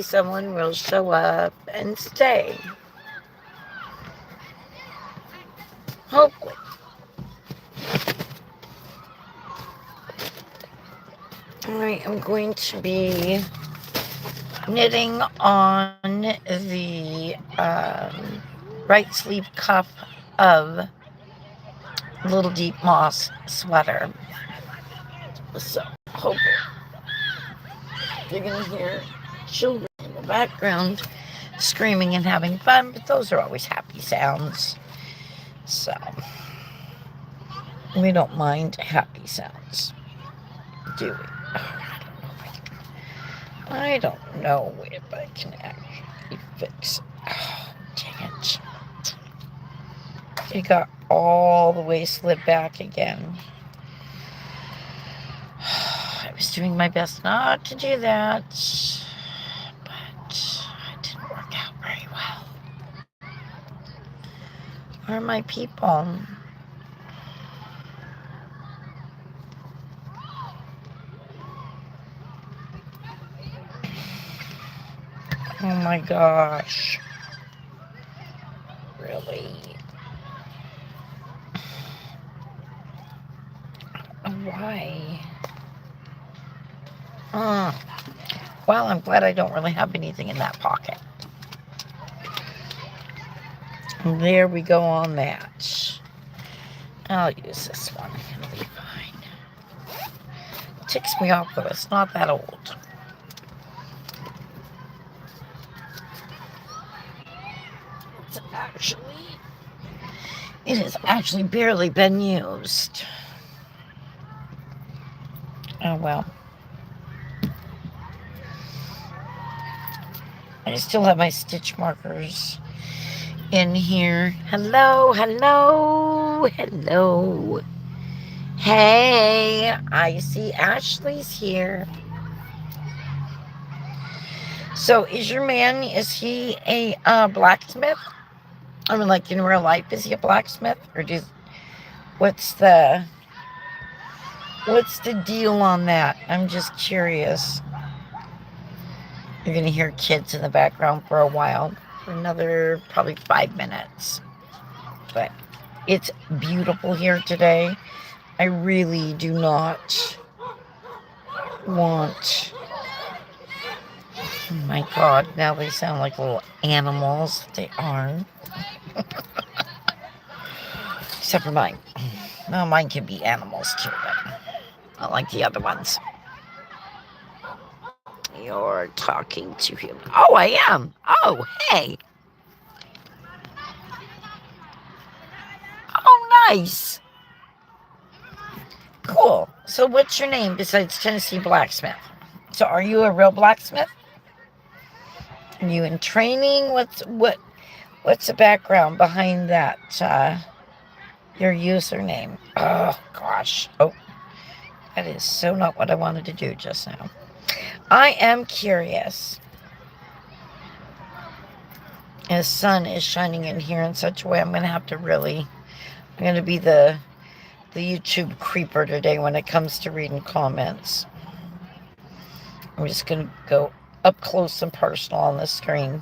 someone will show up and stay. Hopefully. I am going to be knitting on the right sleeve cuff of Little Deep Moss sweater. So, hopefully, you're going to hear children in the background screaming and having fun, but those are always happy sounds. So, we don't mind happy sounds, do we? I don't know if I can actually fix it. Oh, dang it. It got all the way slid back again. I was doing my best not to do that, but it didn't work out very well. Where are my people? Oh my gosh. Really? I don't know why. Well, I'm glad I don't really have anything in that pocket. And there we go on that. I'll use this one. It'll be fine. It ticks me off though. It's not that old. It has actually barely been used. Oh well. I still have my stitch markers in here. Hello, hello, hello. Hey, I see Ashley's here. So is your man, is he a blacksmith? I mean, like in real life, is he a blacksmith? Or what's the deal on that? I'm just curious. You're going to hear kids in the background for a while, for another probably 5 minutes. But it's beautiful here today. I really do not want... Oh my God, now they sound like little animals. They are. Except for mine. Well, mine can be animals too, but not like the other ones. You're talking to him. Oh, I am. Oh, hey. Oh, nice. Cool. So what's your name besides Tennessee Blacksmith? So are you a real blacksmith? Are you in training? What's the background behind that? Your username. Oh, gosh. Oh, that is so not what I wanted to do just now. I am curious. The sun is shining in here in such a way I'm going to have to really... I'm going to be the YouTube creeper today when it comes to reading comments. I'm just going to go up close and personal on the screen.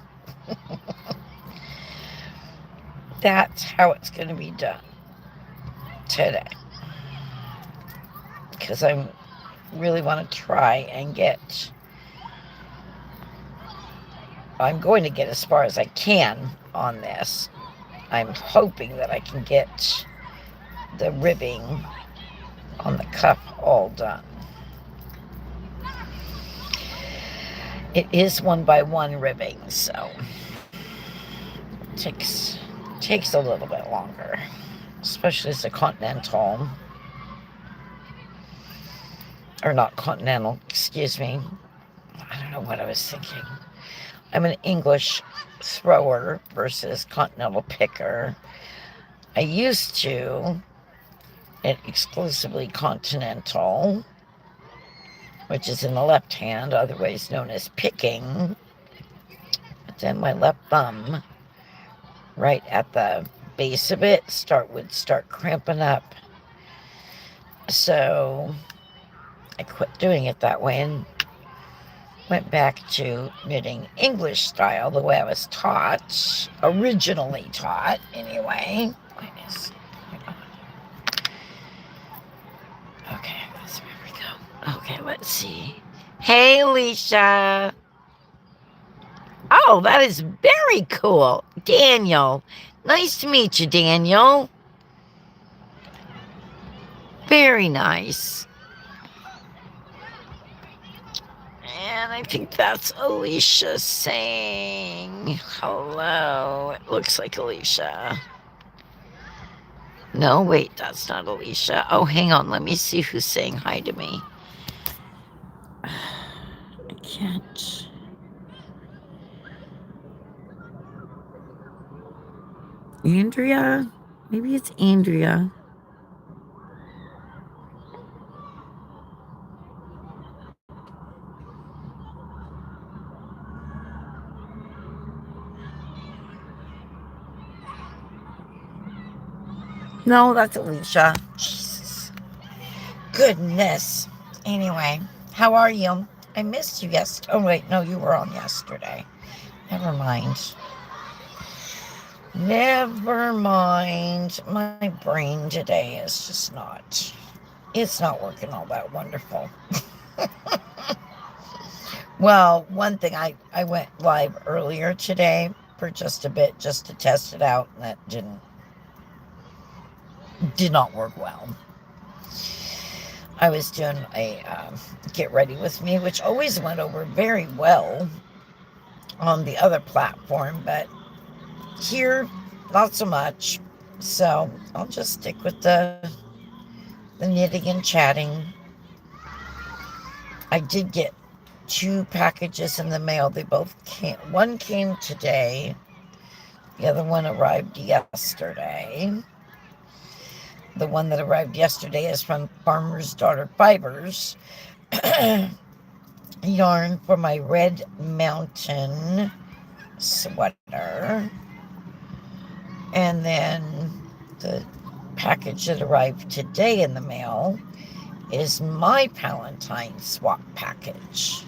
That's how it's going to be done today. Because I really want to try and get... I'm going to get as far as I can on this. I'm hoping that I can get the ribbing on the cuff all done. It is 1x1 ribbing, so it takes a little bit longer, especially as a continental, or not continental, excuse me. I don't know what I was thinking. I'm an English thrower versus continental picker. I used to knit exclusively continental, which is in the left hand, otherwise known as picking. But then my left thumb, right at the base of it, would start cramping up. So I quit doing it that way, and went back to knitting English style, the way I was taught, originally taught anyway. Okay, that's where we go. Okay, let's see. Hey, Alicia. Oh, that is very cool. Daniel. Nice to meet you, Daniel. Very nice. And I think that's Alicia saying hello. It looks like Alicia. No, wait, that's not Alicia. Oh, hang on. Let me see who's saying hi to me. I can't. Andrea? Maybe it's Andrea. No, that's Alicia. Jesus. Goodness. Anyway, how are you? I missed you yesterday. Oh, wait, no, you were on yesterday. Never mind. Never mind. My brain today is just not. It's not working all that wonderful. Well, one thing, I went live earlier today for just a bit, just to test it out, and that did not work well. I was doing a get ready with me, which always went over very well on the other platform, but here, not so much. So I'll just stick with the knitting and chatting. I did get 2 packages in the mail. They both came. One came today. The other one arrived yesterday. The one that arrived yesterday is from Farmer's Daughter Fibers. Yarn for my Red Mountain sweater. And then the package that arrived today in the mail is my Palantine swap package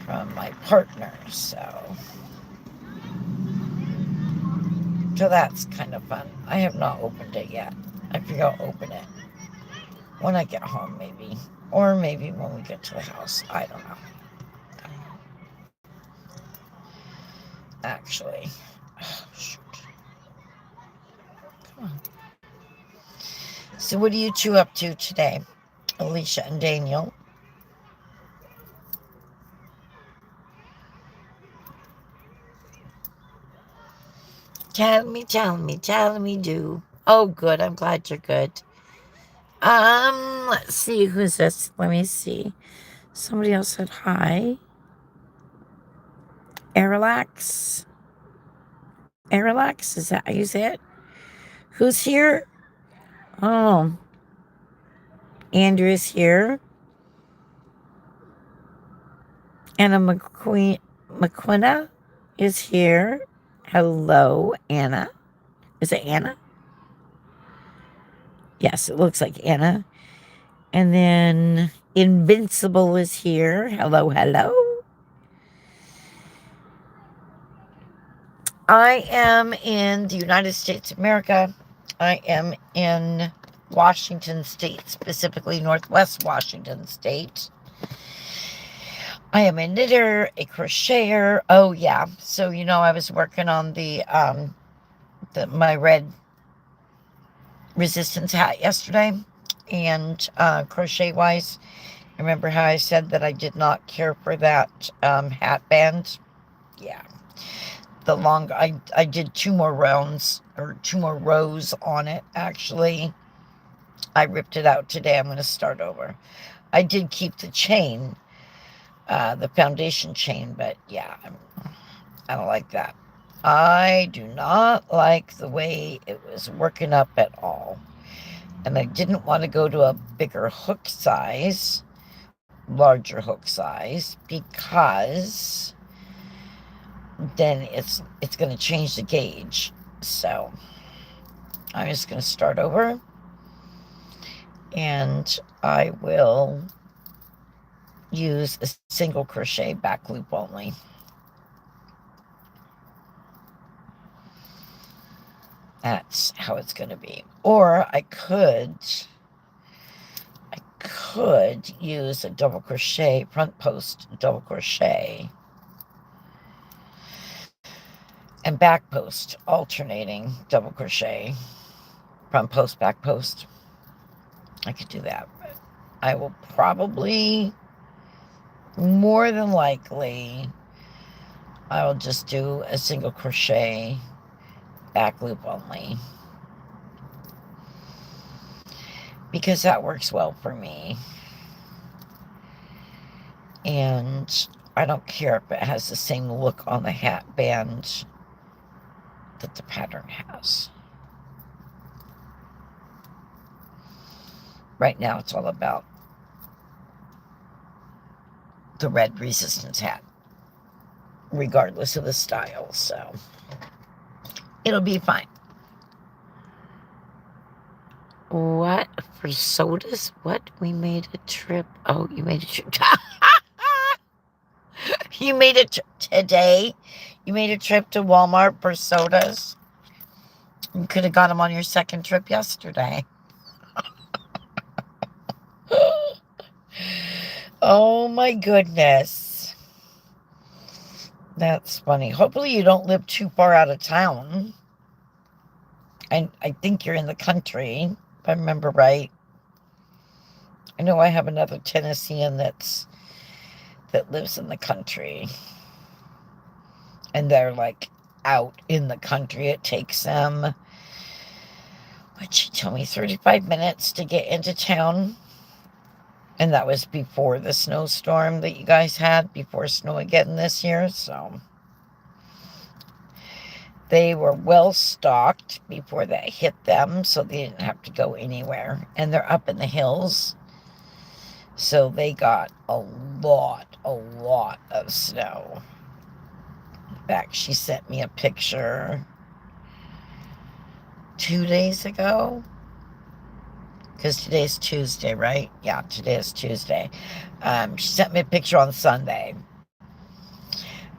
from my partner. So that's kind of fun. I have not opened it yet. I figure I'll open it when I get home, maybe. Or maybe when we get to the house. I don't know. Actually. Oh, shoot. Come on. So what are you two up to today, Alicia and Daniel? Tell me, do. Oh, good. I'm glad you're good. Let's see. Who's this? Let me see. Somebody else said hi. Arilax. Arilax, is that how you say it? Who's here? Oh, Andrew's here. Anna McQuina is here. Hello, Anna. Is it Anna? Yes, it looks like Anna. And then Invincible is here. Hello, hello. I am in the United States of America. I am in Washington State, specifically Northwest Washington State. I am a knitter, a crocheter. Oh, yeah. So, I was working on my red resistance hat yesterday. And crochet-wise, remember how I said that I did not care for that hat band? Yeah. I did 2 more rounds, or 2 more rows on it, actually. I ripped it out today. I'm going to start over. I did keep the chain, the foundation chain, but yeah, I don't like that. I do not like the way it was working up at all. And I didn't want to go to a bigger hook size, larger hook size, because then it's going to change the gauge. So I'm just going to start over, and I will use a single crochet back loop only. That's how it's going to be. Or I could use a double crochet, front post double crochet, and back post, alternating double crochet, front post, back post. I could do that. But I will probably, more than likely, I will just do a single crochet back loop only, because that works well for me. And I don't care if it has the same look on the hat band that the pattern has. Right now it's all about the red resistance hat, regardless of the style, so it'll be fine. What? For sodas? What? We made a trip. Oh, you made a trip. You made it today? You made a trip to Walmart for sodas? You could have got them on your second trip yesterday. Oh my goodness. That's funny. Hopefully you don't live too far out of town. I think you're in the country, if I remember right. I know I have another Tennessean that lives in the country. And they're like out in the country. It takes them, what'd she tell me, 35 minutes to get into town. And that was before the snowstorm that you guys had, before snow again this year. So they were well stocked before that hit them, so they didn't have to go anywhere. And they're up in the hills, so they got a lot of snow. In fact, she sent me a picture 2 days ago. Because today's Tuesday, right? Yeah, today is Tuesday. She sent me a picture on Sunday,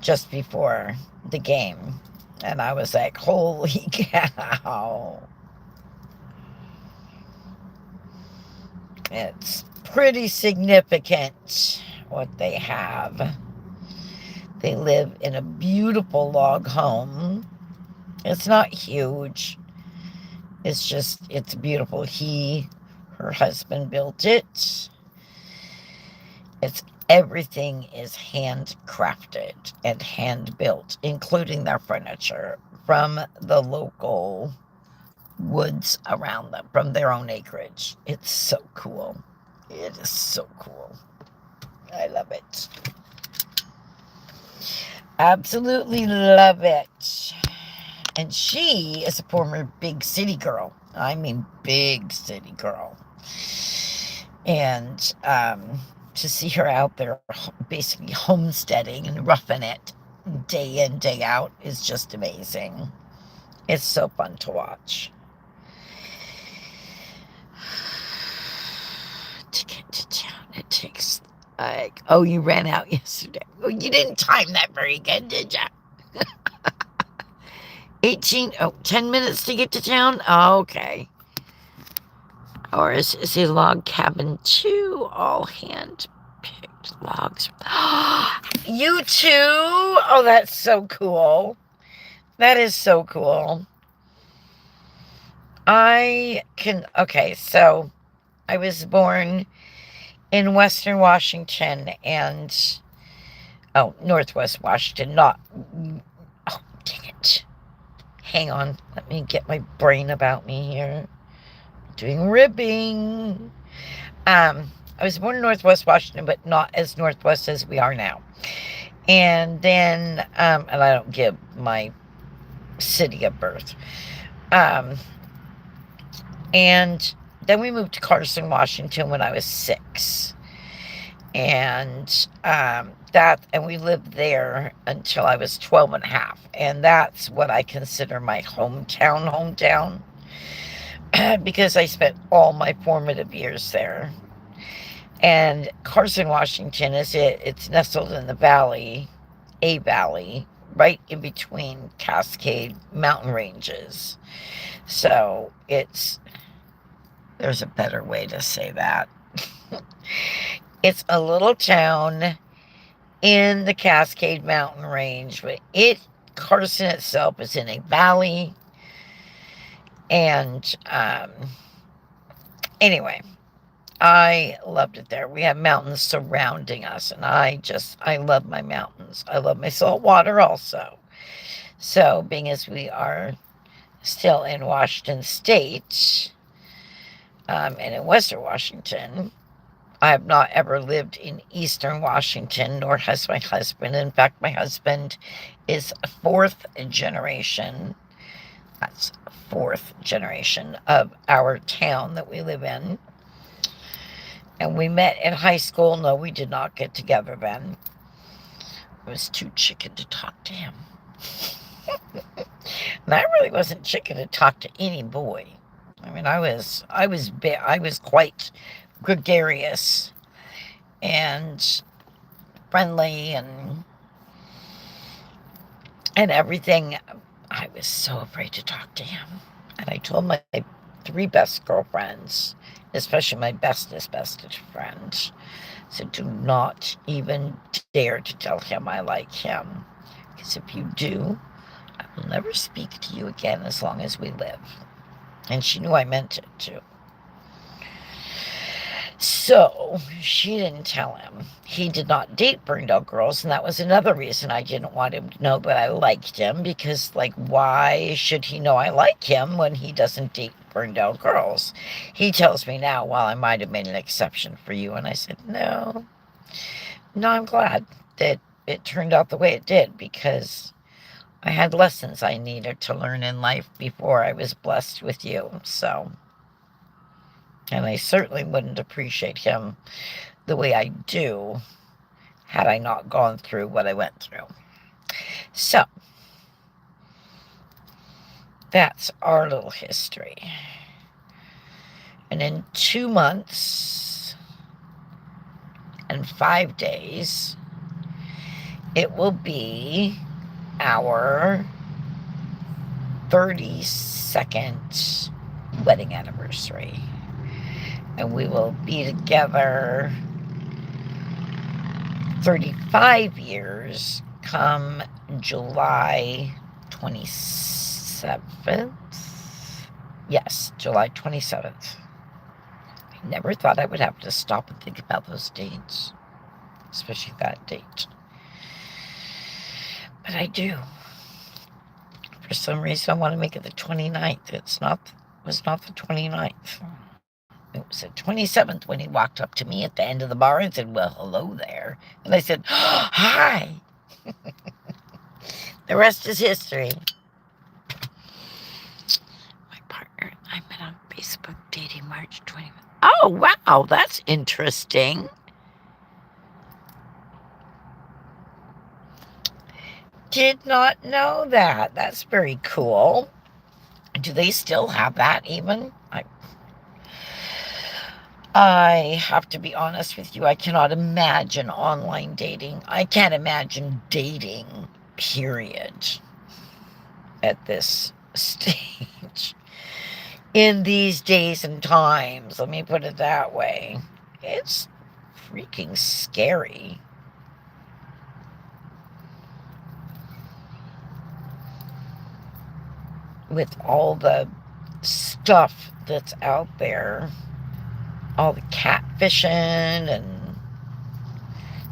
just before the game. And I was like, holy cow. It's pretty significant what they have. They live in a beautiful log home. It's not huge. It's just, it's beautiful. Her husband built it. Everything is handcrafted and hand built, including their furniture from the local woods around them, from their own acreage. It's so cool. It is so cool. I love it. Absolutely love it. And she is a former big city girl. I mean, big city girl. And to see her out there basically homesteading and roughing it day in, day out is just amazing. It's so fun to watch. To get to town, it takes like, oh, you ran out yesterday. Oh, you didn't time that very good, did you? 10 minutes to get to town? Oh, okay. Or is a log cabin too? All hand-picked logs. You too? Oh, that's so cool. That is so cool. Okay, so I was born in Western Washington and, Northwest Washington, oh, dang it. Hang on, let me get my brain about me here. Doing ribbing. I was born in Northwest Washington, but not as Northwest as we are now. And then, and I don't give my city of birth. And then we moved to Carson, Washington when I was 6. And and we lived there until I was 12 and a half. And that's what I consider my hometown. Because I spent all my formative years there. And Carson, Washington it's nestled in the valley, a valley, right in between Cascade mountain ranges. So there's a better way to say that. It's a little town in the Cascade Mountain Range, but Carson itself is in a valley. And anyway, I loved it there. We have mountains surrounding us, and I love my mountains. I love my salt water also. So, being as we are still in Washington State, and in Western Washington, I have not ever lived in Eastern Washington, nor has my husband. In fact, my husband is fourth generation. That's fourth generation of our town that we live in. And we met in high school. No, we did not get together then. I was too chicken to talk to him. And I really wasn't chicken to talk to any boy. I mean, I was quite gregarious and friendly and everything. I was so afraid to talk to him. And I told my 3 best girlfriends, especially my bestest friend, so do not even dare to tell him I like him. Because if you do, I will never speak to you again as long as we live. And she knew I meant it too. So she didn't tell him. He did not date Ferndale girls, and that was another reason I didn't want him to know that I liked him, because, like, why should he know I like him when he doesn't date Ferndale girls? He tells me now, well, I might have made an exception for you. And I said, no, I'm glad that it turned out the way it did, because I had lessons I needed to learn in life before I was blessed with you. So, and I certainly wouldn't appreciate him the way I do had I not gone through what I went through. So, that's our little history. And in 2 months and 5 days, it will be our 32nd wedding anniversary. And we will be together 35 years come July 27th. Yes, July 27th. I never thought I would have to stop and think about those dates, especially that date. But I do. For some reason, I want to make it the 29th. It was not the 29th. It was the 27th when he walked up to me at the end of the bar and said, well, hello there. And I said, oh, hi. The rest is history. My partner and I met on Facebook dating March 20th. Oh, wow, that's interesting. Did not know that. That's very cool. Do they still have that even? I have to be honest with you. I cannot imagine online dating. I can't imagine dating, period, at this stage. In these days and times, let me put it that way. It's freaking scary. With all the stuff that's out there. All the catfishing and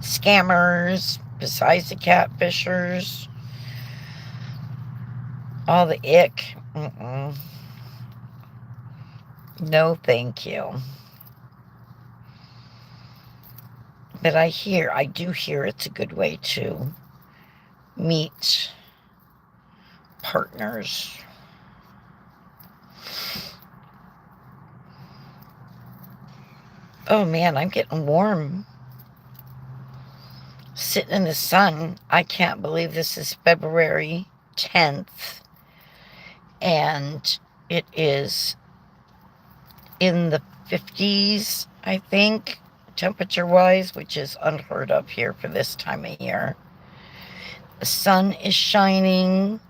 scammers, besides the catfishers, all the ick. No, thank you. But I do hear it's a good way to meet partners. Oh man, I'm getting warm. Sitting in the sun. I can't believe this is February 10th. And it is in the 50s, I think. temperature-wise, which is unheard of here for this time of year. The sun is shining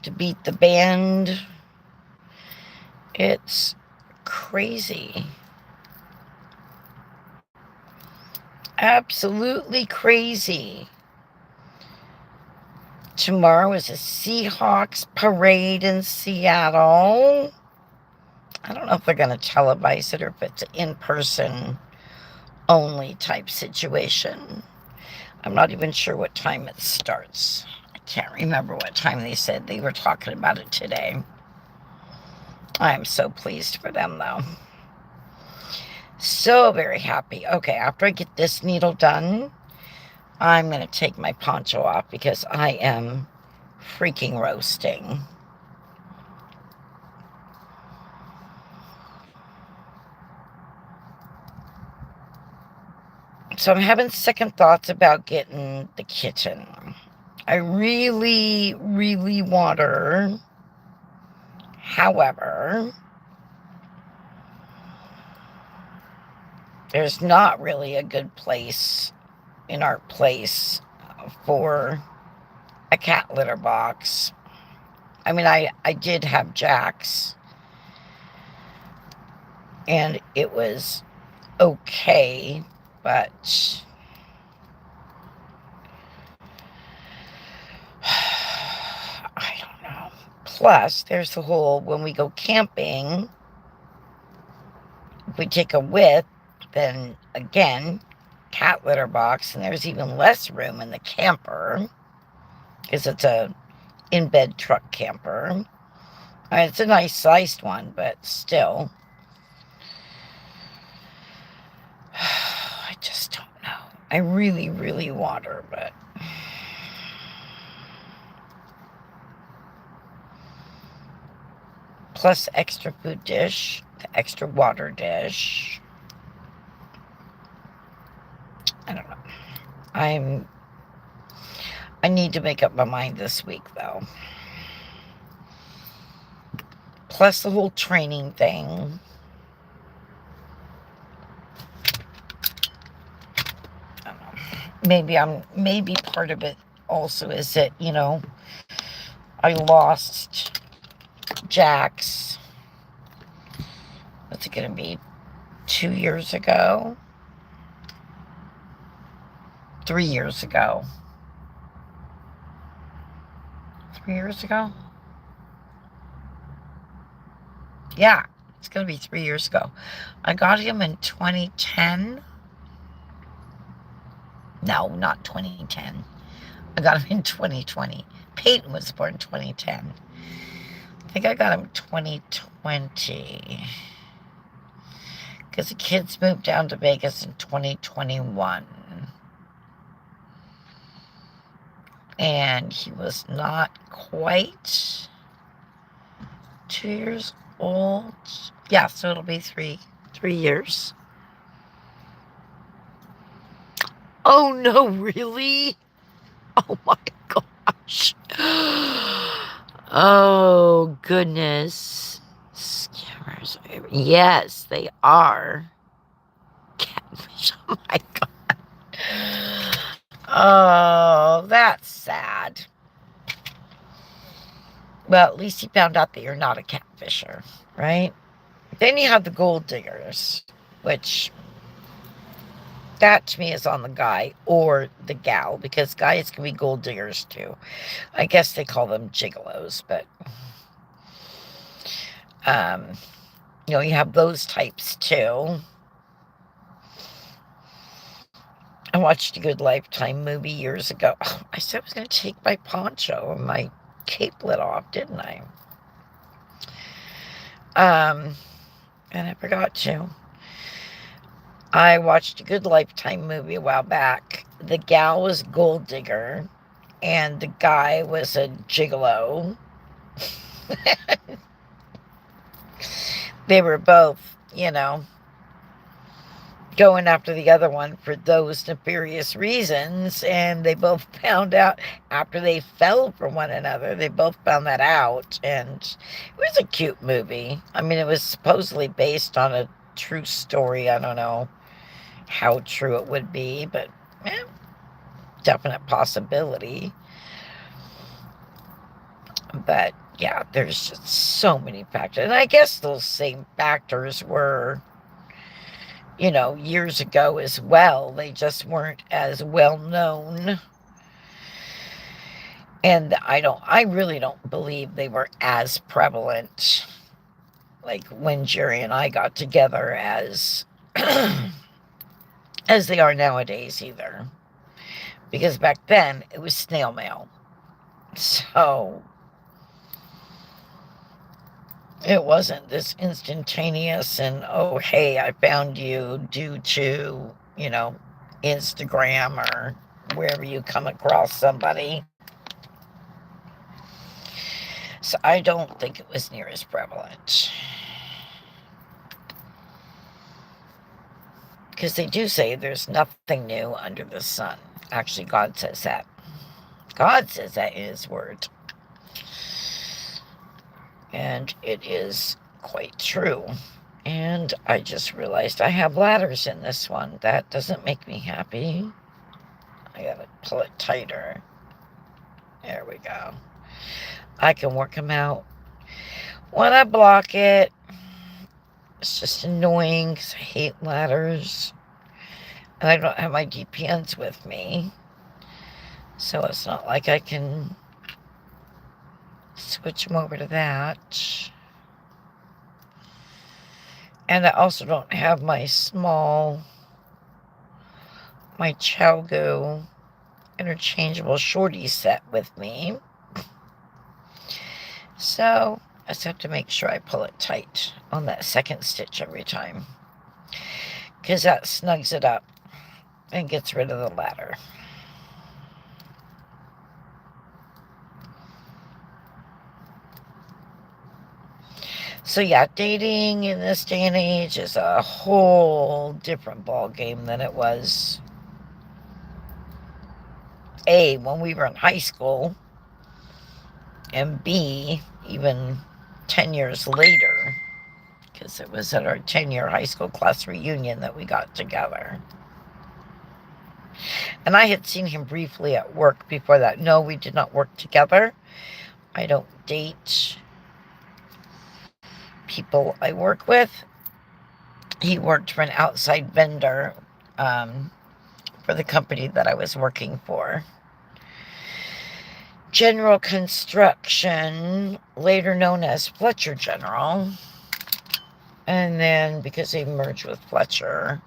to beat the band. It's crazy. Absolutely crazy. Tomorrow is a Seahawks parade in Seattle. I don't know if they're going to televise it or if it's an in-person only type situation. I'm not even sure what time it starts. I can't remember what time they said. They were talking about it today. I am so pleased for them, though. So very happy. Okay, after I get this needle done, I'm going to take my poncho off because I am freaking roasting. So I'm having second thoughts about getting the kitten. I really, really want her. However, there's not really a good place in our place for a cat litter box. I mean, I did have Jack's, and it was okay, but I don't know. Plus, there's the whole, when we go camping, if we take a width, then again, cat litter box, and there's even less room in the camper because it's a in-bed truck camper. I mean, it's a nice sized one, but still. I just don't know. I really, really want her, but plus extra food dish, the extra water dish. I don't know. I need to make up my mind this week, though. Plus the whole training thing. I don't know. Maybe part of it also is that, you know, I lost Jack's. What's it going to be? 2 years ago? 3 years ago. 3 years ago? Yeah, it's going to be 3 years ago. I got him in 2010. No, not 2010. I got him in 2020. Peyton was born in 2010. I think I got him in 2020. Because the kids moved down to Vegas in 2021. And he was not quite 2 years old. Yeah, so it'll be 3 years. Oh no, really? Oh my gosh. Oh goodness. Scammers. Yes, they are. Catfish. Oh my god. Oh, that's sad. Well, at least he found out that you're not a catfisher, right? Then you have the gold diggers, which that to me is on the guy or the gal, because guys can be gold diggers too. I guess they call them gigolos, but you know, you have those types too. I watched a good Lifetime movie years ago. Oh, I said I was going to take my poncho and my capelet off, didn't I? And I forgot to. I watched a good Lifetime movie a while back. The gal was a gold digger, and the guy was a gigolo. They were both, you know, going after the other one for those nefarious reasons, and they both found out after they fell for one another. They both found that out, and it was a cute movie. I mean, it was supposedly based on a true story. I don't know how true it would be, but definite possibility. But yeah, there's just so many factors. And I guess those same factors were, years ago as well. They just weren't as well known. And I really don't believe they were as prevalent, like when Jerry and I got together, as as they are nowadays either. Because back then it was snail mail. So it wasn't this instantaneous and, oh, hey, I found you due to, Instagram or wherever you come across somebody. So I don't think it was near as prevalent. Because they do say there's nothing new under the sun. Actually, God says that. God says that in His Word. And it is quite true. And I just realized I have ladders in this one. That doesn't make me happy. I gotta pull it tighter. There we go. I can work them out. When I block it, it's just annoying because I hate ladders. And I don't have my DPNs with me. So it's not like I can switch them over to that. And I also don't have my CHOGO interchangeable shorty set with me. So I just have to make sure I pull it tight on that second stitch every time, because that snugs it up and gets rid of the ladder. So yeah, dating in this day and age is a whole different ball game than it was A, when we were in high school, and B, even 10 years later, because it was at our 10-year high school class reunion that we got together. And I had seen him briefly at work before that. No, we did not work together. I don't date people I work with. He worked for an outside vendor for the company that I was working for. General Construction, later known as Fletcher General. And then, because they merged with Fletcher.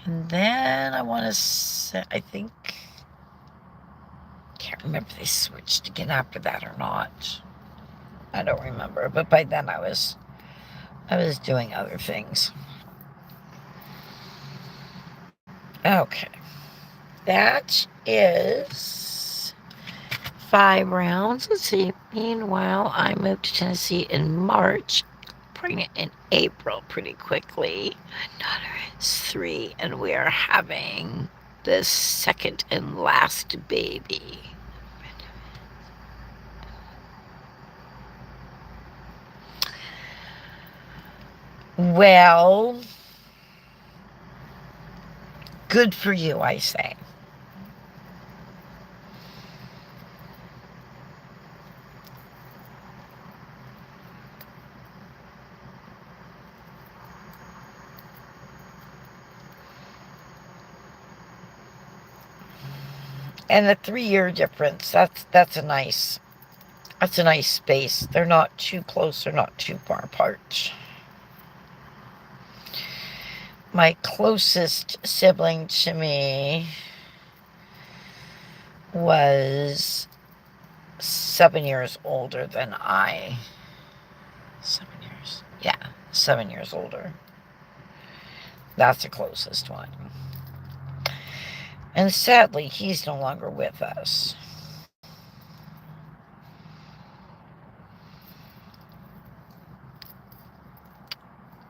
And then I think, can't remember if they switched again after that or not. I don't remember. But by then I was doing other things. Okay. That is 5 rounds. Let's see. Meanwhile, I moved to Tennessee in March, pregnant in April pretty quickly. Daughter is 3, and we are having the second and last baby. Well, good for you, I say. And the 3-year difference, that's a nice space. They're not too close, they're not too far apart. My closest sibling to me was 7 years older than I. 7 years. Yeah, 7 years older. That's the closest one. And sadly, he's no longer with us.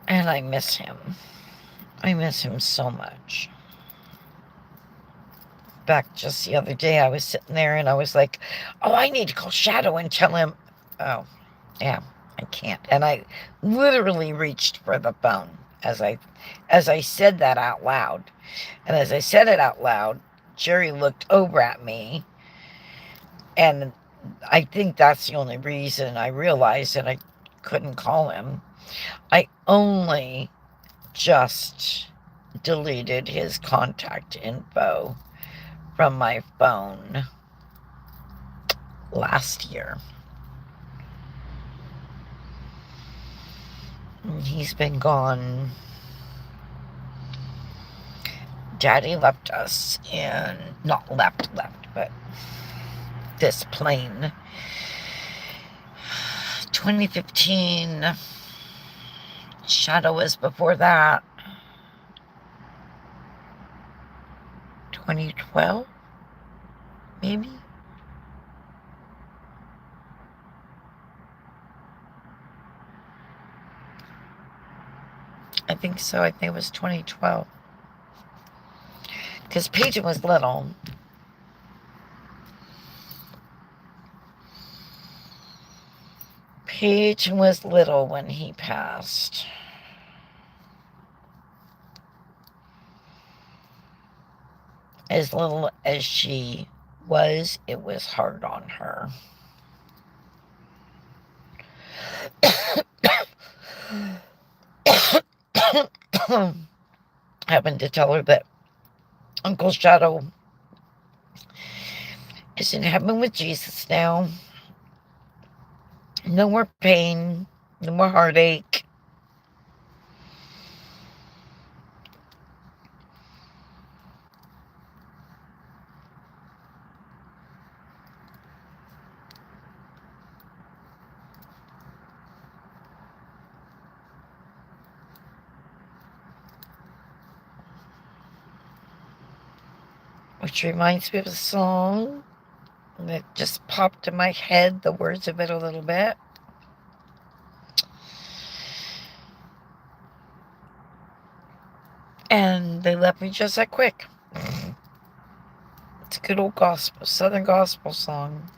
And I miss him. I miss him so much. Back just the other day, I was sitting there and I was like, oh, I need to call Shadow and tell him. Oh, yeah, I can't. And I literally reached for the phone as I said that out loud. And as I said it out loud, Jerry looked over at me, and I think that's the only reason I realized that I couldn't call him. I only just deleted his contact info from my phone last year. He's been gone. Daddy left us in, not left, but this plane. 2015. Shadow was before that. 2012, maybe? I think so. I think it was 2012. Because Peyton was little. Peyton was little when he passed. As little as she was, it was hard on her. Happened to tell her that Uncle Shadow is in heaven with Jesus now. No more pain, no more heartache. Which reminds me of a song that just popped in my head, the words of it a little bit. And they left me just that quick. It's a good old gospel, Southern gospel song.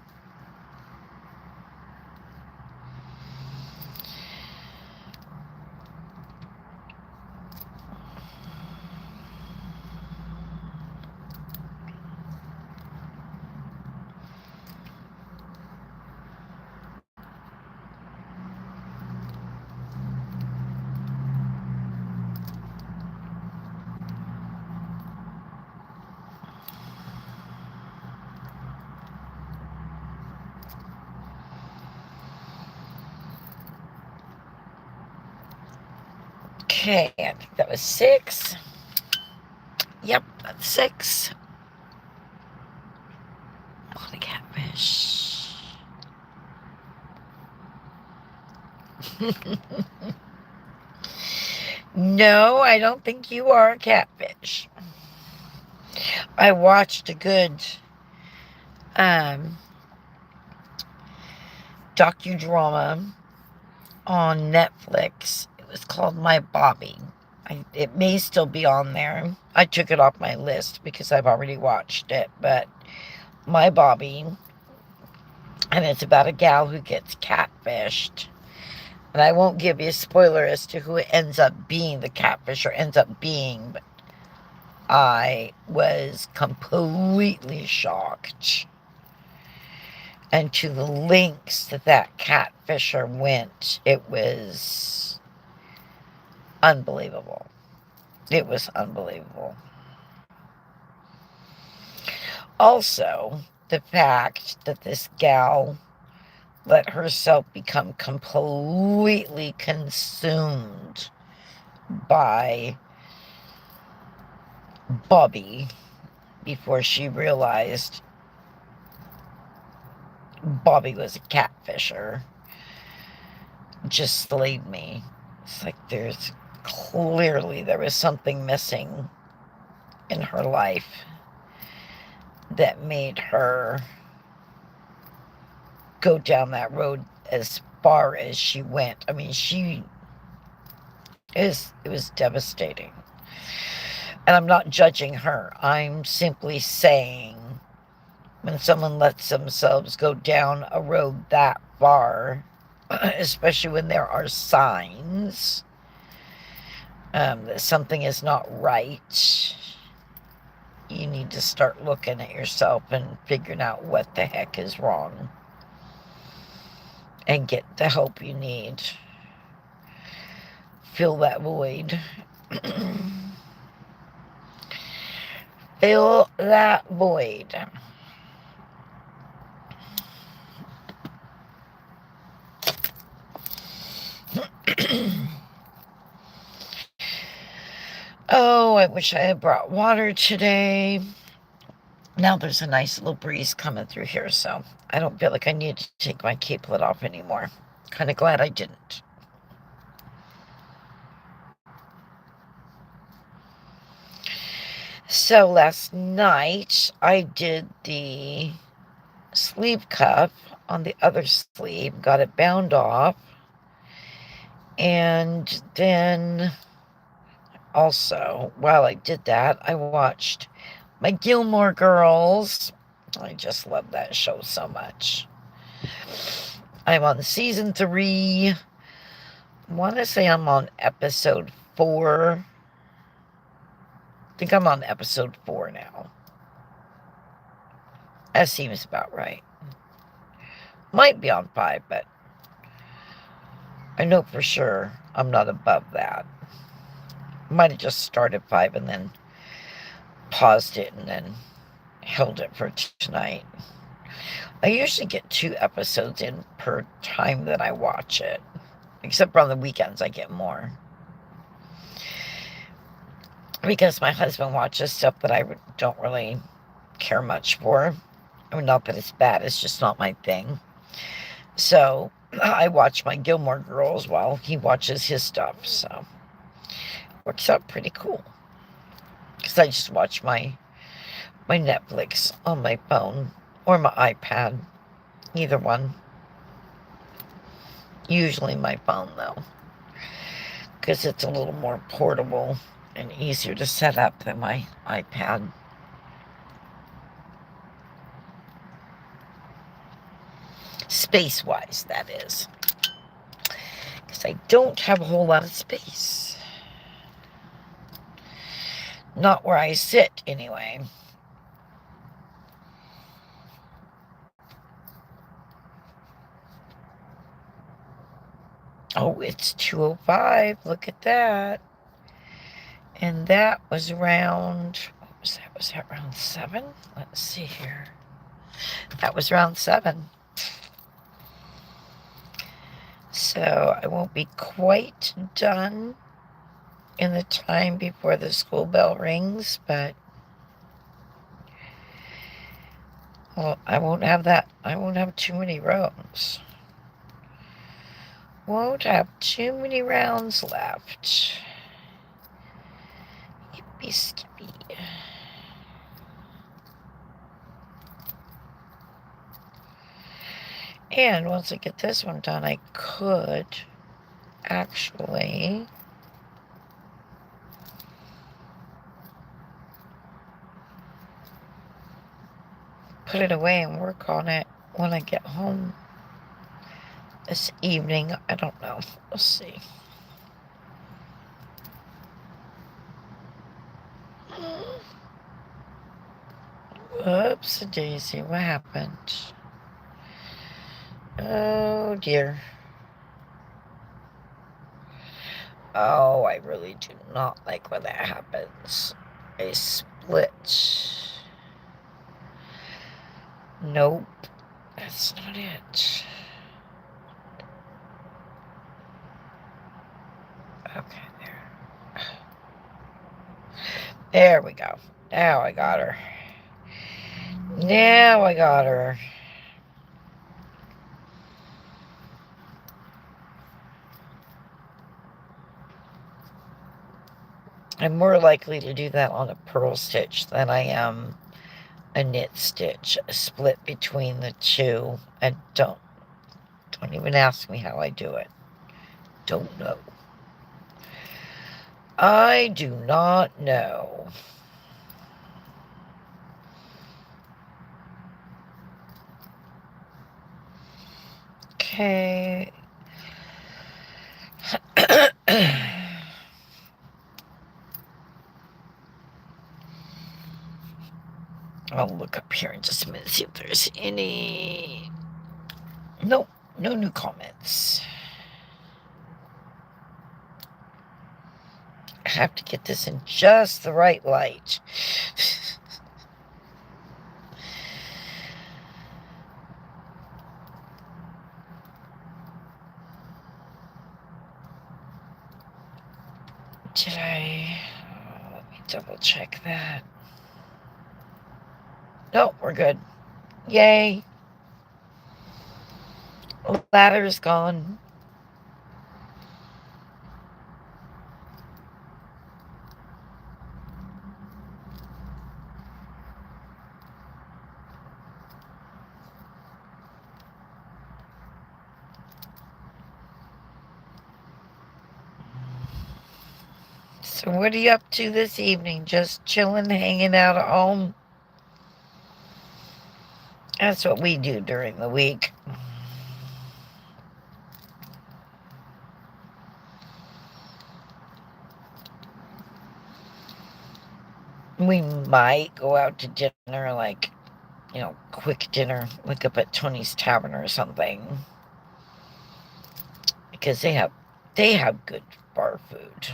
Okay, I think that was 6. Yep, that's 6. Oh, the catfish. No, I don't think you are a catfish. I watched a good docudrama on Netflix. It was called My Bobby. It may still be on there. I took it off my list because I've already watched it, but My Bobby, and it's about a gal who gets catfished. And I won't give you a spoiler as to who ends up being the catfish or ends up being, but I was completely shocked. And to the lengths that catfisher went, it was unbelievable. It was unbelievable. Also, the fact that this gal let herself become completely consumed by Bobby before she realized Bobby was a catfisher just slayed me. It's like there was something missing in her life that made her go down that road as far as she went. I mean, it was devastating. And I'm not judging her. I'm simply saying when someone lets themselves go down a road that far, especially when there are signs, that something is not right, you need to start looking at yourself and figuring out what the heck is wrong and get the help you need. Fill that void. Fill that void. Oh, I wish I had brought water today. Now there's a nice little breeze coming through here, so I don't feel like I need to take my cape lid off anymore. Kind of glad I didn't. So last night I did the sleeve cuff on the other sleeve, got it bound off, and then also while I did that, I watched my Gilmore Girls. I just love that show so much. I'm on season 3. I want to say I'm on episode 4. I think I'm on episode 4 now. That seems about right. Might be on 5, but I know for sure I'm not above that. Might have just started 5 and then paused it and then held it for tonight. I usually get 2 episodes in per time that I watch it. Except for on the weekends, I get more. Because my husband watches stuff that I don't really care much for. I mean, not that it's bad, it's just not my thing. So I watch my Gilmore Girls while he watches his stuff. So works out pretty cool. Because I just watch my Netflix on my phone or my iPad. Either one. Usually my phone, though. Because it's a little more portable and easier to set up than my iPad. Space-wise, that is. Because I don't have a whole lot of space. Not where I sit, anyway. Oh, it's 2:05. Look at that. And that was around, what was that? Was that round 7? Let's see here. That was round 7. So I won't be quite done in the time before the school bell rings, but well, I won't have that. I won't have too many rounds. Won't have too many rounds left. Yippee skippy. And once I get this one done, I could actually put it away and work on it when I get home this evening. I don't know. We'll see. Whoops, daisy, what happened? Oh dear. Oh, I really do not like when that happens. A split. Nope, that's not it. Okay, there. There we go. Now I got her. Now I got her. I'm more likely to do that on a purl stitch than I am a knit stitch, a split between the two. And don't even ask me how I do it. Don't know. I do not know. Okay. look up here in just a minute, see if there's any. Nope, no new comments. I have to get this in just the right light. Did I? Let me double check that. Nope, we're good. Yay. Ladder's gone. So what are you up to this evening? Just chilling, hanging out at home? That's what we do during the week. We might go out to dinner, like, quick dinner, like up at Tony's Tavern or something. Because they have good bar food.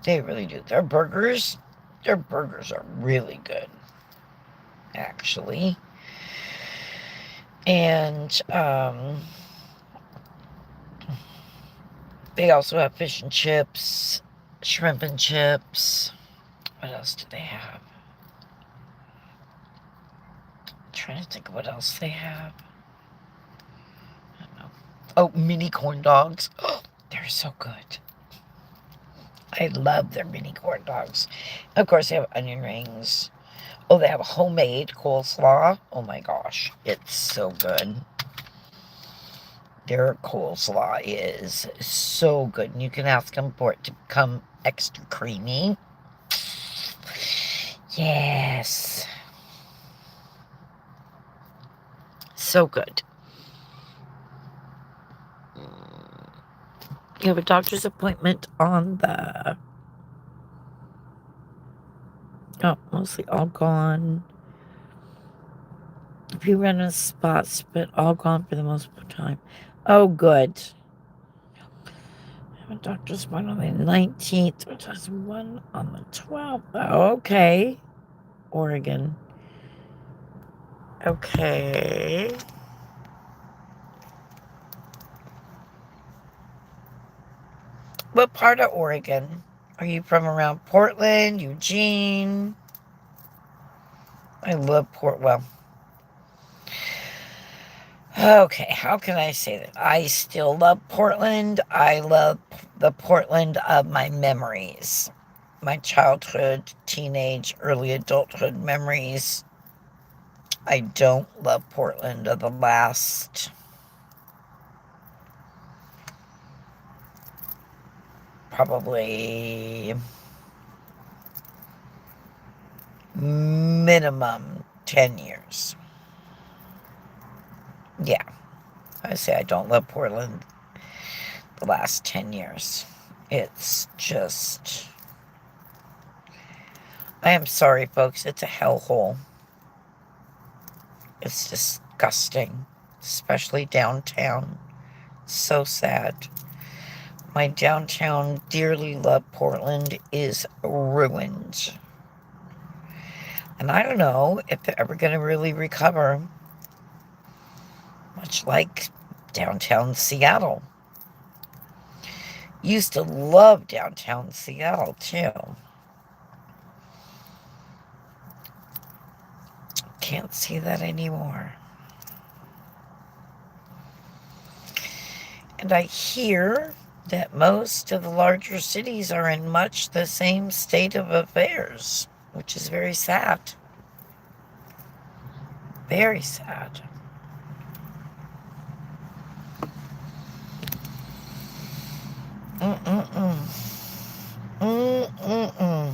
They really do. Their burgers are really good, actually. And they also have fish and chips, shrimp and chips. What else do they have? I'm trying to think of what else they have. I don't know. Oh, mini corn dogs. Oh, they're so good. I love their mini corn dogs. Of course, they have onion rings. Oh, they have a homemade coleslaw. Oh my gosh, it's so good. Their coleslaw is so good. And you can ask them for it to become extra creamy. Yes. So good. You have a doctor's appointment on the... Oh, mostly all gone. A few random spots, but all gone for the most of the time. Oh, good. I have a doctor's appointment on the 19th, which has one on the 12th. Oh, okay. Oregon. Okay. What part of Oregon? Are you from around Portland, Eugene? I love well. Okay, how can I say that? I still love Portland. I love the Portland of my memories. My childhood, teenage, early adulthood memories. I don't love Portland of the last... probably minimum 10 years. Yeah, I say I don't love Portland the last 10 years. It's just... I am sorry, folks. It's a hellhole. It's disgusting, especially downtown. So sad. My downtown, dearly loved Portland is ruined. And I don't know if they're ever going to really recover. Much like downtown Seattle. Used to love downtown Seattle, too. Can't see that anymore. And I hear that most of the larger cities are in much the same state of affairs, which is very sad. Very sad. Mm-mm-mm. Mm-mm-mm.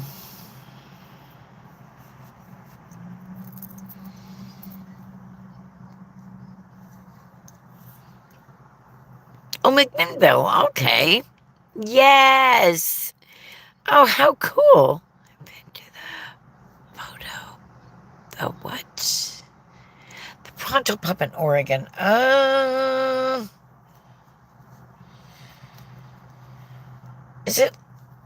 Oh, McMinnville. Okay. Yes. Oh, how cool. I've been to the photo. The what? Pronto Pup in Oregon. Is it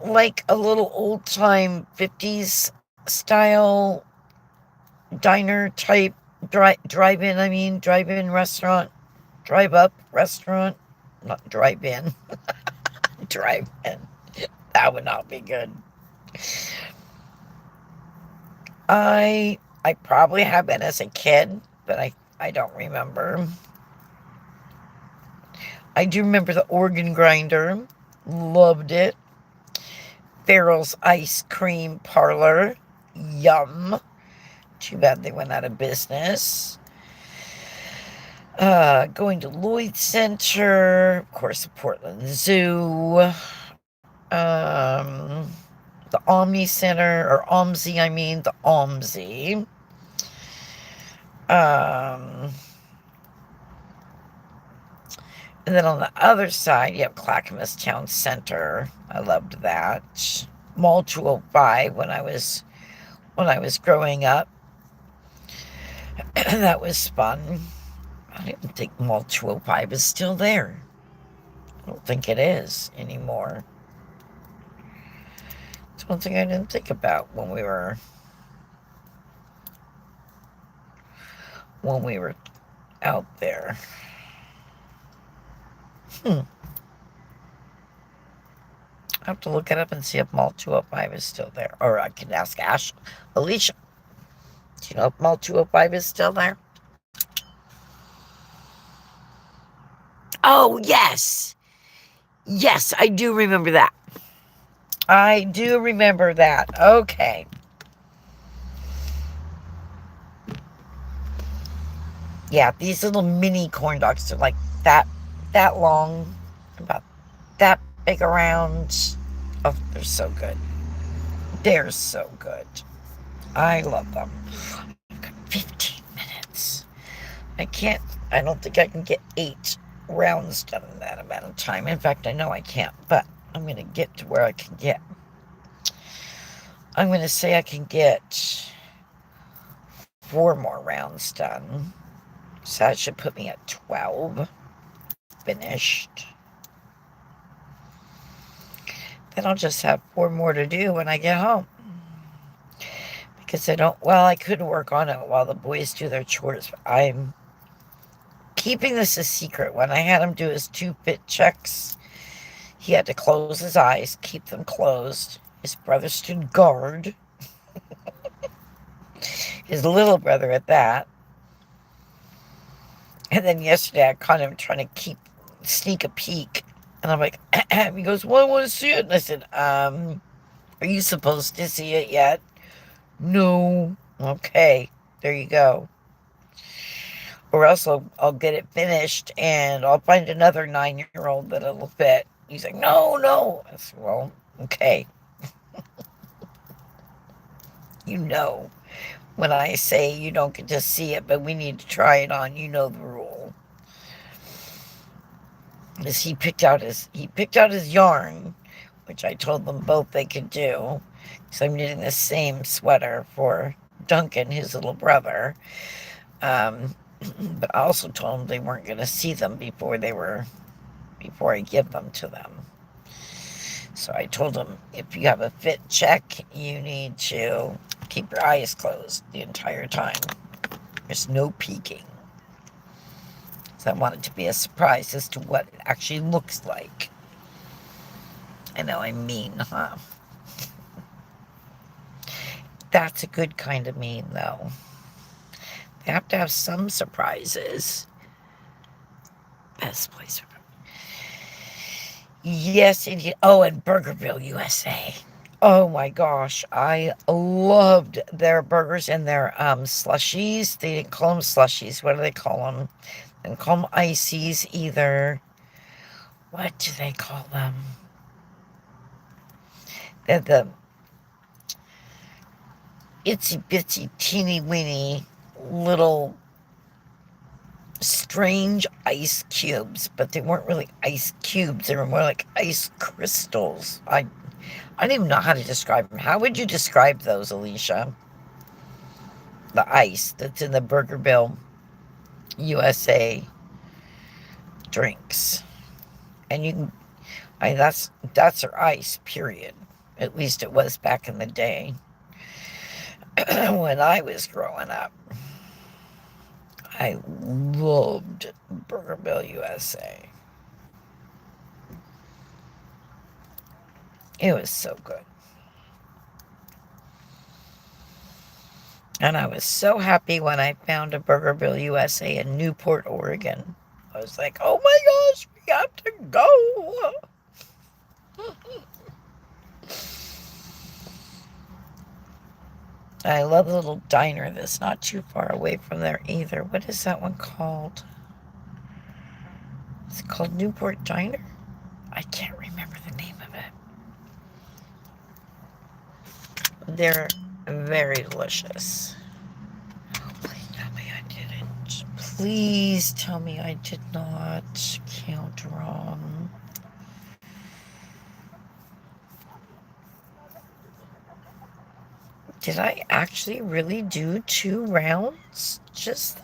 like a little old time 50s style diner type drive-in? I mean, drive-in restaurant, drive-up restaurant, not drive-in, drive-in. That would not be good. I probably have been as a kid, but I don't remember. I do remember the organ grinder. Loved it. Farrell's Ice Cream Parlor. Yum. Too bad they went out of business. Going to Lloyd Center. Of course, the Portland Zoo. The Omni Center, or OMSI, I mean, the OMSI. And then on the other side, you have Clackamas Town Center. I loved that. Mall 205 when I was growing up. That was fun. I don't even think Mall 205 is still there. I don't think it is anymore. It's one thing I didn't think about when we were out there. I have to look it up and see if Mall 205 is still there. Or I can ask Alicia. Do you know if Mall 205 is still there? Oh, yes. Yes, I do remember that. I do remember that. Okay. Yeah, these little mini corn dogs are like that long, about that big around. Oh, they're so good. They're so good. I love them. I've got 15 minutes. I don't think I can get 8 rounds done in that amount of time. In fact, I know I can't, but I'm going to get to where I can get. I'm going to say I can get 4 more rounds done. So that should put me at 12. Finished. Then I'll just have 4 more to do when I get home. Because I could work on it while the boys do their chores. But I'm keeping this a secret. When I had him do his 2 fit checks, he had to close his eyes, keep them closed. His brother stood guard. His little brother at that. And then yesterday I caught him trying to sneak a peek. And I'm like, he goes, well, I want to see it. And I said, are you supposed to see it yet? No. Okay, there you go. Or else I'll get it finished and I'll find another 9-year-old that'll fit. He's like, no. I said, well, okay. You know, when I say you don't get to see it, but we need to try it on, you know the rule. Because he picked out his yarn, which I told them both they could do. So I'm knitting the same sweater for Duncan, his little brother. But I also told them they weren't going to see them before I give them to them. So I told them, if you have a fit check, you need to keep your eyes closed the entire time. There's no peeking. So I want it to be a surprise as to what it actually looks like. I know I'm mean, huh? That's a good kind of mean, though. They have to have some surprises. Best place for... Yes, indeed. Oh, and Burgerville, USA. Oh my gosh, I loved their burgers and their slushies. They didn't call them slushies. What do they call them? They didn't call them ices either. What do they call them? They're the itsy bitsy teeny weeny little strange ice cubes, but they weren't really ice cubes. They were more like ice crystals. I don't even know how to describe them. How would you describe those, Alicia? The ice that's in the Burgerville USA drinks. And you can, that's their ice, period. At least it was back in the day when I was growing up. I loved Burgerville USA. It was so good. And I was so happy when I found a Burgerville USA in Newport, Oregon. I was like, oh my gosh, we have to go. I love the little diner that's not too far away from there either. What is that one called? Is it called Newport Diner? I can't remember the name of it. They're very delicious. Oh, please tell me I didn't. Please tell me I did not count wrong. Did I actually really do 2 rounds? Let's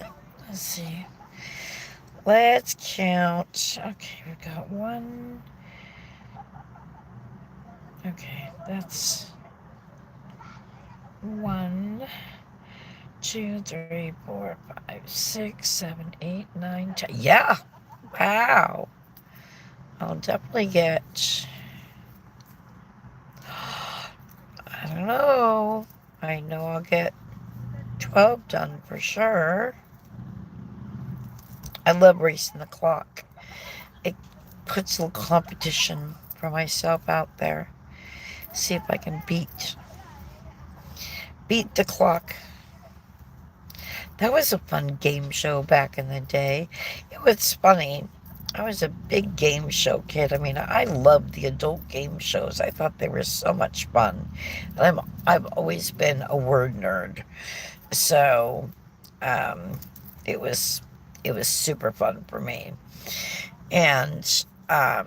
see. Let's count. Okay, we've got 1. Okay, that's 1, 2, 3, 4, 5, 6, 7, 8, 9, 10. Yeah. Wow. I'll definitely get. I don't know. I know I'll get 12 done for sure. I love racing the clock. It puts a little competition for myself out there. See if I can beat the clock. That was a fun game show back in the day. It was funny. I was a big game show kid. I mean, I loved the adult game shows. I thought they were so much fun. And I've always been a word nerd. So, it was super fun for me. And now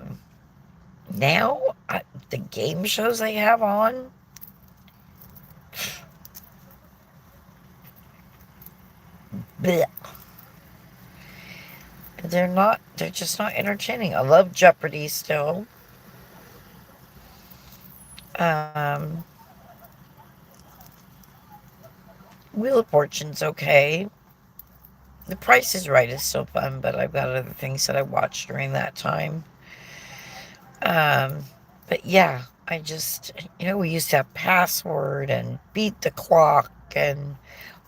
the game shows they have on, bleh. They're just not entertaining. I love Jeopardy still. Wheel of Fortune's okay. The Price is Right is so fun, but I've got other things that I watched during that time. But yeah, I just, we used to have Password and Beat the Clock and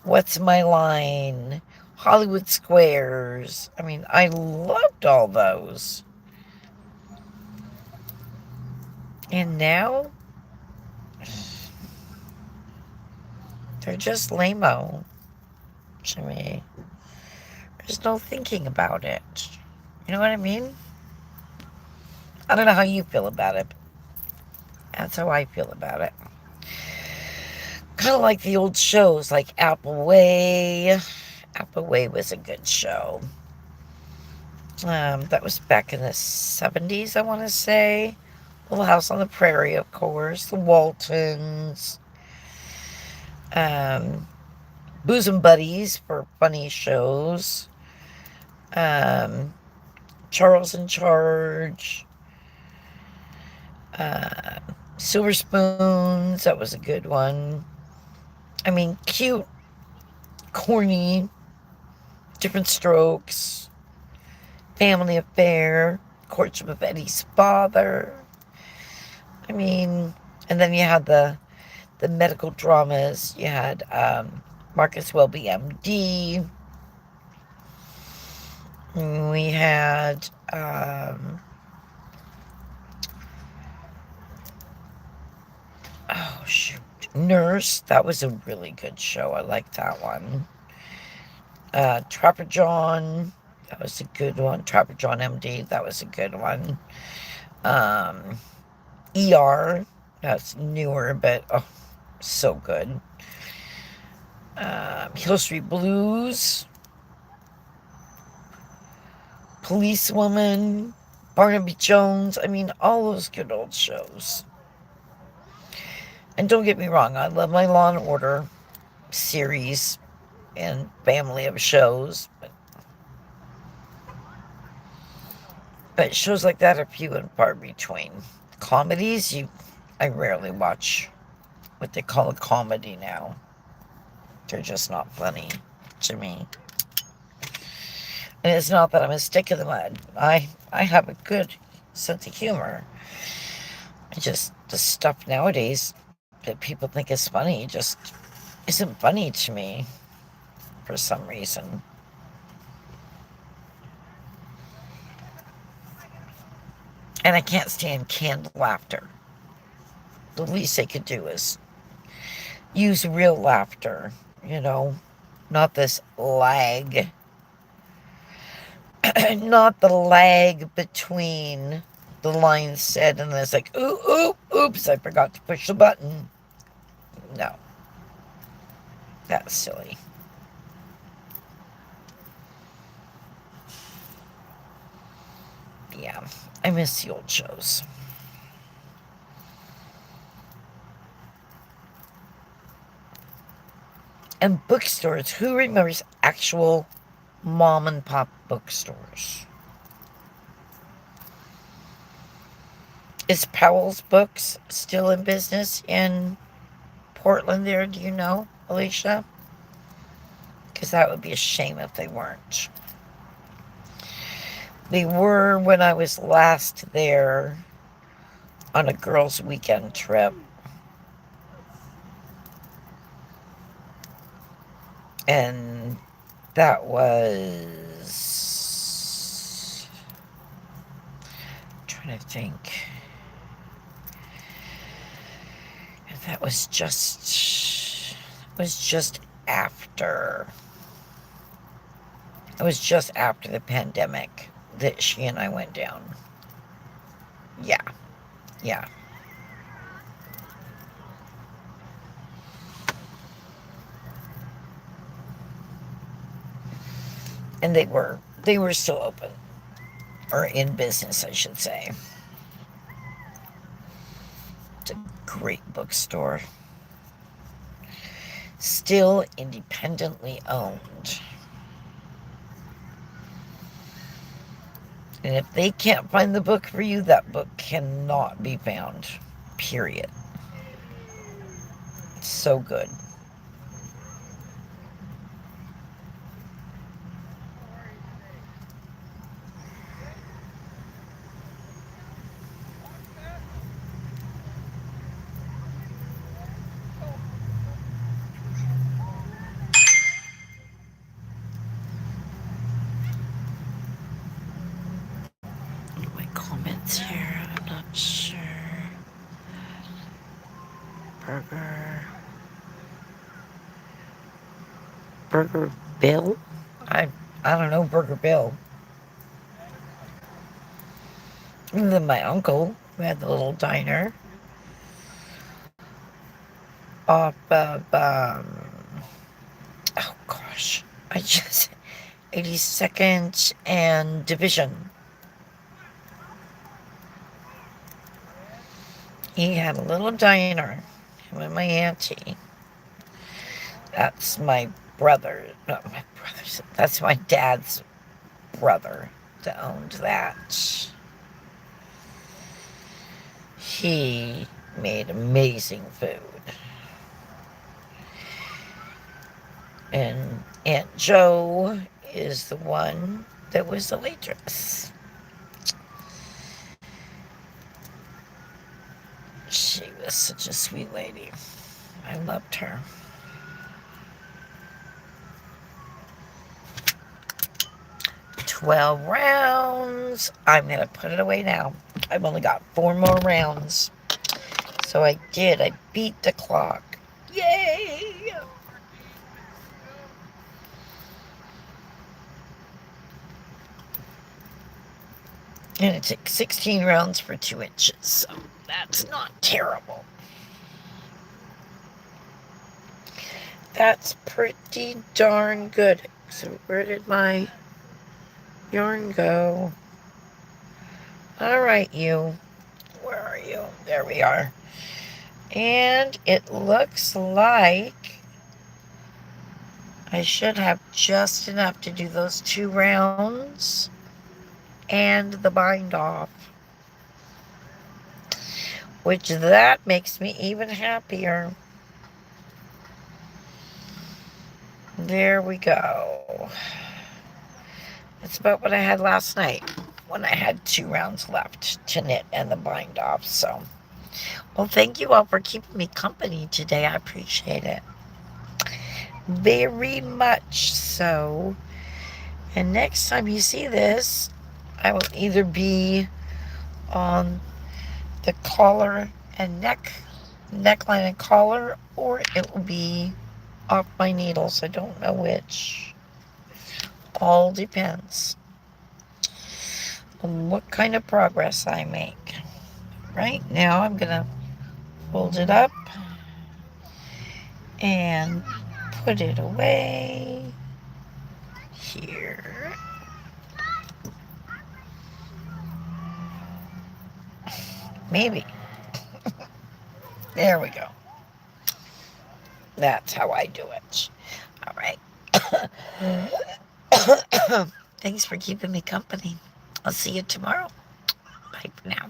What's My Line, Hollywood Squares. I mean, I loved all those. And now, they're just lame-o to me. There's no thinking about it. You know what I mean? I don't know how you feel about it. That's how I feel about it. Kind of like the old shows like Appleway. Appleway was a good show. That was back in the 70s, I want to say. Little House on the Prairie, of course. The Waltons. Bosom Buddies for funny shows. Charles in Charge. Silver Spoons, that was a good one. I mean, cute, corny, Different Strokes, Family Affair, Courtship of Eddie's Father. I mean, and then you had the medical dramas. You had Marcus Welby, MD. We had oh shoot, Nurse. That was a really good show. I liked that one. Trapper John. That was a good one. Trapper John MD. That was a good one. ER. That's newer, but oh, so good. Hill Street Blues. Policewoman. Barnaby Jones. I mean, all those good old shows. And don't get me wrong, I love my Law & Order series and family of shows. But But shows like that are few and far between. Comedies, I rarely watch what they call a comedy now. They're just not funny to me. And it's not that I'm a stick in the mud. I have a good sense of humor. Just the stuff nowadays that people think is funny just isn't funny to me for some reason. And I can't stand canned laughter. The least they could do is use real laughter, not this lag. Not the lag between the lines said and then it's like, oops, I forgot to push the button. No. That's silly. Yeah, I miss the old shows. And bookstores. Who remembers actual mom and pop bookstores? Is Powell's Books still in business in Portland there? Do you know, Alicia? Because that would be a shame if they weren't. They were when I was last there on a girls' weekend trip. And that was... I'm trying to think. That was just after. It was just after the pandemic that she and I went down. Yeah. And they were still open. Or in business, I should say. It's a great bookstore. Still independently owned. And if they can't find the book for you, that book cannot be found. Period. It's so good. My comments here, I'm not sure. Burger Bill? I don't know Burger Bill. And then my uncle, who had the little diner off of, oh gosh, 82nd and Division. He had a little diner, him and my auntie. That's my brother, not my brother's, that's my dad's brother that owned that. He made amazing food. And Aunt Jo is the one that was the waitress. She was such a sweet lady. I loved her. $12 rounds. I'm going to put it away now. I've only got 4 more rounds. So I beat the clock. Yay! And it took 16 rounds for 2 inches, so that's not terrible. That's pretty darn good. So where did my yarn go? Alright, you. Where are you? There we are. And it looks like I should have just enough to do those 2 rounds. and the bind off, which that makes me even happier. There we go. That's about what I had last night when I had 2 rounds left to knit and the bind off. So, well, thank you all for keeping me company today. I appreciate it very much so. And next time you see this, I will either be on the collar and neckline and collar, or it will be off my needles. I don't know which. All depends on what kind of progress I make. Right now I'm gonna fold it up and put it away here. Maybe. There we go. That's how I do it. All right. Thanks for keeping me company. I'll see you tomorrow. Bye for now.